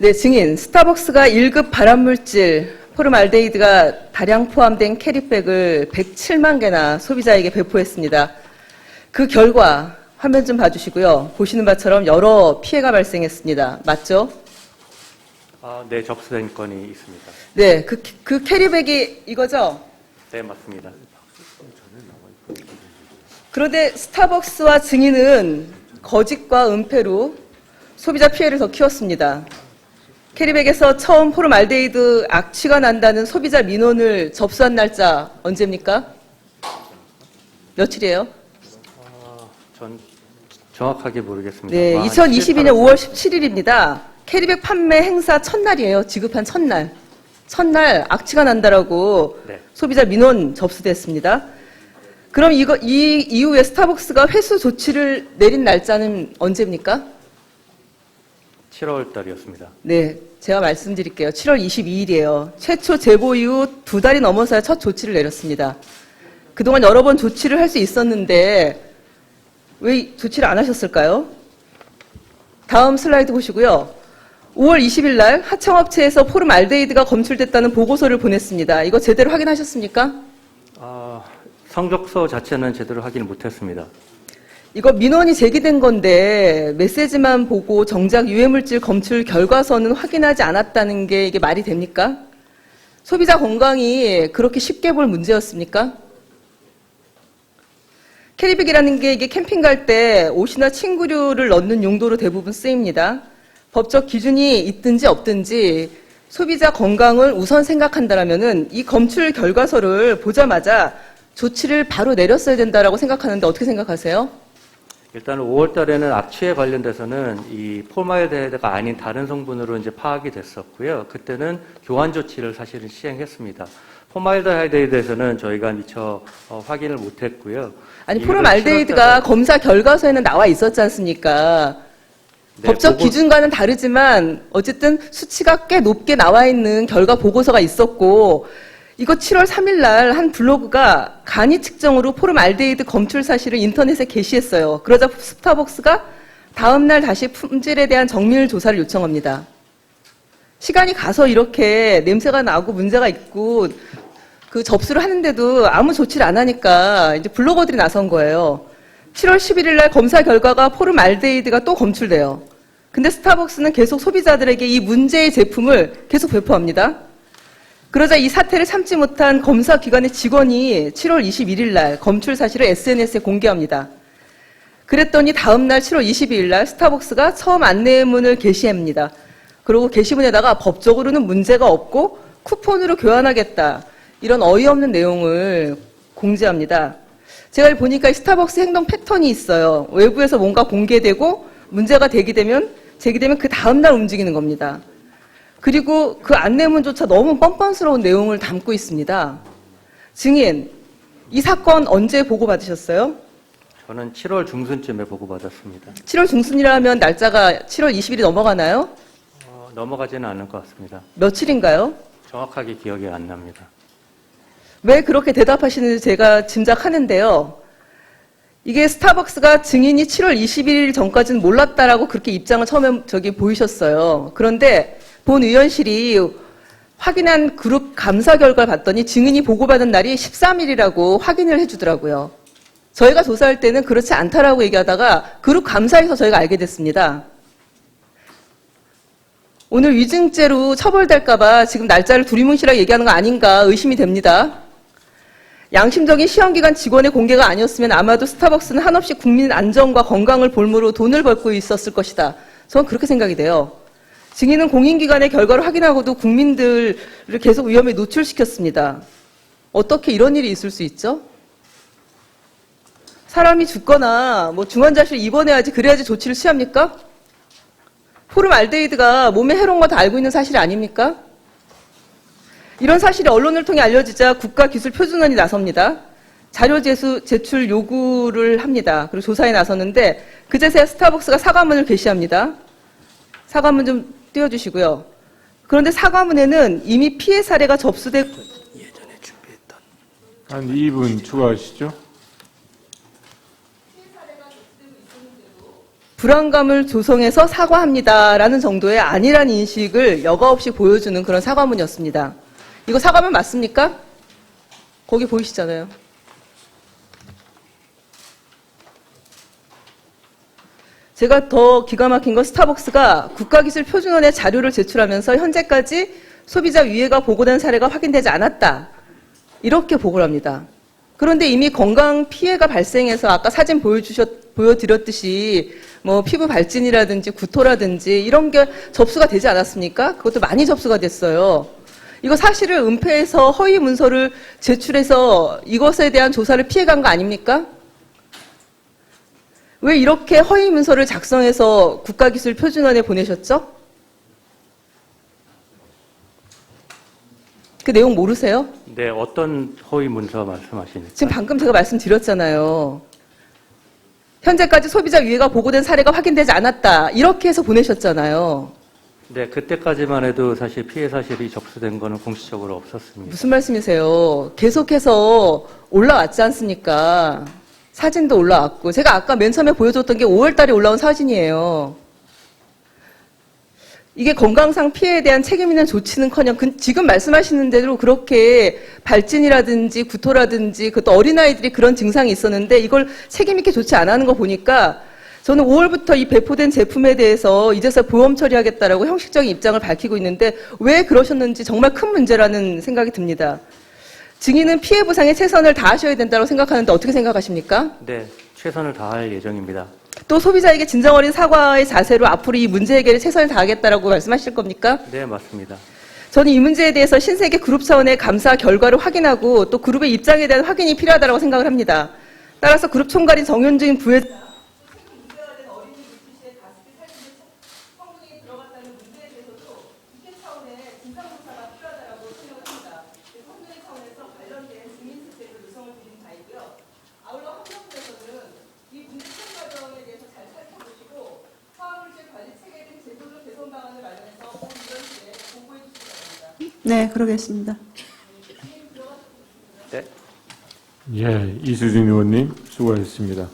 네, 증인. 스타벅스가 1급 발암물질 포름알데히드가 다량 포함된 캐리백을 107만 개나 소비자에게 배포했습니다. 그 결과 화면 좀 봐주시고요. 보시는 바처럼 여러 피해가 발생했습니다. 맞죠? 네, 접수된 건이 있습니다. 네, 그 캐리백이 이거죠? 네, 맞습니다. 그런데 스타벅스와 증인은 거짓과 은폐로 소비자 피해를 더 키웠습니다. 캐리백에서 처음 포름알데히드 악취가 난다는 소비자 민원을 접수한 날짜 언제입니까? 며칠이에요? 전 정확하게 모르겠습니다. 네, 2022년 5월 17일입니다. 캐리백 판매 행사 첫날이에요. 지급한 첫날. 첫날 악취가 난다라고 네. 소비자 민원 접수됐습니다. 그럼 이 이후에 스타벅스가 회수 조치를 내린 날짜는 언제입니까? 7월 달이었습니다. 네, 제가 말씀드릴게요. 7월 22일이에요. 최초 제보 이후 2달이 넘어서야 첫 조치를 내렸습니다. 그동안 여러 번 조치를 할 수 있었는데 왜 조치를 안 하셨을까요? 다음 슬라이드 보시고요. 5월 20일 날 하청업체에서 포름알데히드가 검출됐다는 보고서를 보냈습니다. 이거 제대로 확인하셨습니까? 성적서 자체는 제대로 확인을 못했습니다. 이거 민원이 제기된 건데 메시지만 보고 정작 유해물질 검출 결과서는 확인하지 않았다는 게 이게 말이 됩니까? 소비자 건강이 그렇게 쉽게 볼 문제였습니까? 캐리백이라는 게 이게 캠핑 갈 때 옷이나 침구류를 넣는 용도로 대부분 쓰입니다. 법적 기준이 있든지 없든지 소비자 건강을 우선 생각한다면은 이 검출 결과서를 보자마자 조치를 바로 내렸어야 된다라고 생각하는데 어떻게 생각하세요? 일단 5월 달에는 악취에 관련돼서는 이 포름알데히드가 아닌 다른 성분으로 이제 파악이 됐었고요. 그때는 교환 조치를 사실은 시행했습니다. 포름알데히드에 대해서는 저희가 미처 확인을 못했고요. 아니 포름알데히드가 검사 결과서에는 나와 있었지 않습니까? 네, 법적 기준과는 다르지만 어쨌든 수치가 꽤 높게 나와 있는 결과 보고서가 있었고 이거 7월 3일 날 한 블로그가 간이 측정으로 포름알데히드 검출 사실을 인터넷에 게시했어요. 그러자 스타벅스가 다음 날 다시 품질에 대한 정밀 조사를 요청합니다. 시간이 가서 이렇게 냄새가 나고 문제가 있고 그 접수를 하는데도 아무 조치를 안 하니까 이제 블로거들이 나선 거예요. 7월 11일 날 검사 결과가 포름알데히드가 또 검출돼요. 근데 스타벅스는 계속 소비자들에게 이 문제의 제품을 계속 배포합니다. 그러자 이 사태를 참지 못한 검사기관의 직원이 7월 21일 날 검출 사실을 SNS에 공개합니다. 그랬더니 다음 날 7월 22일 날 스타벅스가 처음 안내문을 게시합니다. 그리고 게시문에다가 법적으로는 문제가 없고 쿠폰으로 교환하겠다. 이런 어이없는 내용을 공지합니다. 제가 보니까 스타벅스 행동 패턴이 있어요. 외부에서 뭔가 공개되고 문제가 제기되면 그 다음날 움직이는 겁니다. 그리고 그 안내문조차 너무 뻔뻔스러운 내용을 담고 있습니다. 증인, 이 사건 언제 보고받으셨어요? 저는 7월 중순쯤에 보고받았습니다. 7월 중순이라면 날짜가 7월 20일이 넘어가나요? 넘어가지는 않을 것 같습니다. 며칠인가요? 정확하게 기억이 안 납니다. 왜 그렇게 대답하시는지 제가 짐작하는데요. 이게 스타벅스가 증인이 7월 21일 전까지는 몰랐다라고 그렇게 입장을 처음에 보이셨어요. 그런데 본 의원실이 확인한 그룹 감사 결과를 봤더니 증인이 보고받은 날이 13일이라고 확인을 해주더라고요. 저희가 조사할 때는 그렇지 않다라고 얘기하다가 그룹 감사에서 저희가 알게 됐습니다. 오늘 위증죄로 처벌될까봐 지금 날짜를 두리뭉실하게 얘기하는 거 아닌가 의심이 됩니다. 양심적인 시험기관 직원의 공개가 아니었으면 아마도 스타벅스는 한없이 국민 안전과 건강을 볼모로 돈을 벌고 있었을 것이다. 저는 그렇게 생각이 돼요. 증인은 공인기관의 결과를 확인하고도 국민들을 계속 위험에 노출시켰습니다. 어떻게 이런 일이 있을 수 있죠? 사람이 죽거나 중환자실 입원해야지 그래야지 조치를 취합니까? 포름알데히드가 몸에 해로운 거 다 알고 있는 사실이 아닙니까? 이런 사실이 언론을 통해 알려지자 국가기술표준원이 나섭니다. 자료 제출 요구를 합니다. 그리고 조사에 나섰는데 그제서야 스타벅스가 사과문을 게시합니다. 사과문 좀 띄워주시고요. 그런데 사과문에는 이미 피해 사례가 접수된 예전에 준비했던 한 2분 추가하시죠. 불안감을 조성해서 사과합니다라는 정도의 아니란 인식을 여과 없이 보여주는 그런 사과문이었습니다. 이거 사과문 맞습니까? 거기 보이시잖아요. 제가 더 기가 막힌 건 스타벅스가 국가기술표준원의 자료를 제출하면서 현재까지 소비자 위해가 보고된 사례가 확인되지 않았다. 이렇게 보고를 합니다. 그런데 이미 건강 피해가 발생해서 아까 사진 보여드렸듯이 뭐 피부 발진이라든지 구토라든지 이런 게 접수가 되지 않았습니까? 그것도 많이 접수가 됐어요. 이거 사실을 은폐해서 허위 문서를 제출해서 이것에 대한 조사를 피해간 거 아닙니까? 왜 이렇게 허위 문서를 작성해서 국가기술표준원에 보내셨죠? 그 내용 모르세요? 네, 어떤 허위 문서 말씀하시니까? 지금 방금 제가 말씀드렸잖아요. 현재까지 소비자 위해가 보고된 사례가 확인되지 않았다. 이렇게 해서 보내셨잖아요. 네, 그때까지만 해도 사실 피해 사실이 접수된 거는 공식적으로 없었습니다. 무슨 말씀이세요? 계속해서 올라왔지 않습니까? 사진도 올라왔고. 제가 아까 맨 처음에 보여줬던 게 5월 달에 올라온 사진이에요. 이게 건강상 피해에 대한 책임 있는 조치는커녕 지금 말씀하시는 대로 그렇게 발진이라든지 구토라든지 그것도 어린아이들이 그런 증상이 있었는데 이걸 책임 있게 조치 안 하는 거 보니까 저는 5월부터 이 배포된 제품에 대해서 이제서 보험 처리하겠다라고 형식적인 입장을 밝히고 있는데 왜 그러셨는지 정말 큰 문제라는 생각이 듭니다. 증인은 피해 보상에 최선을 다하셔야 된다고 생각하는데 어떻게 생각하십니까? 네, 최선을 다할 예정입니다. 또 소비자에게 진정 어린 사과의 자세로 앞으로 이 문제 해결에 최선을 다하겠다라고 말씀하실 겁니까? 네, 맞습니다. 저는 이 문제에 대해서 신세계 그룹 차원의 감사 결과를 확인하고 또 그룹의 입장에 대한 확인이 필요하다고 생각을 합니다. 따라서 그룹 총괄인 정현진 부회장 네, 그러겠습니다. 네. 예, 이수진 의원님 수고하셨습니다.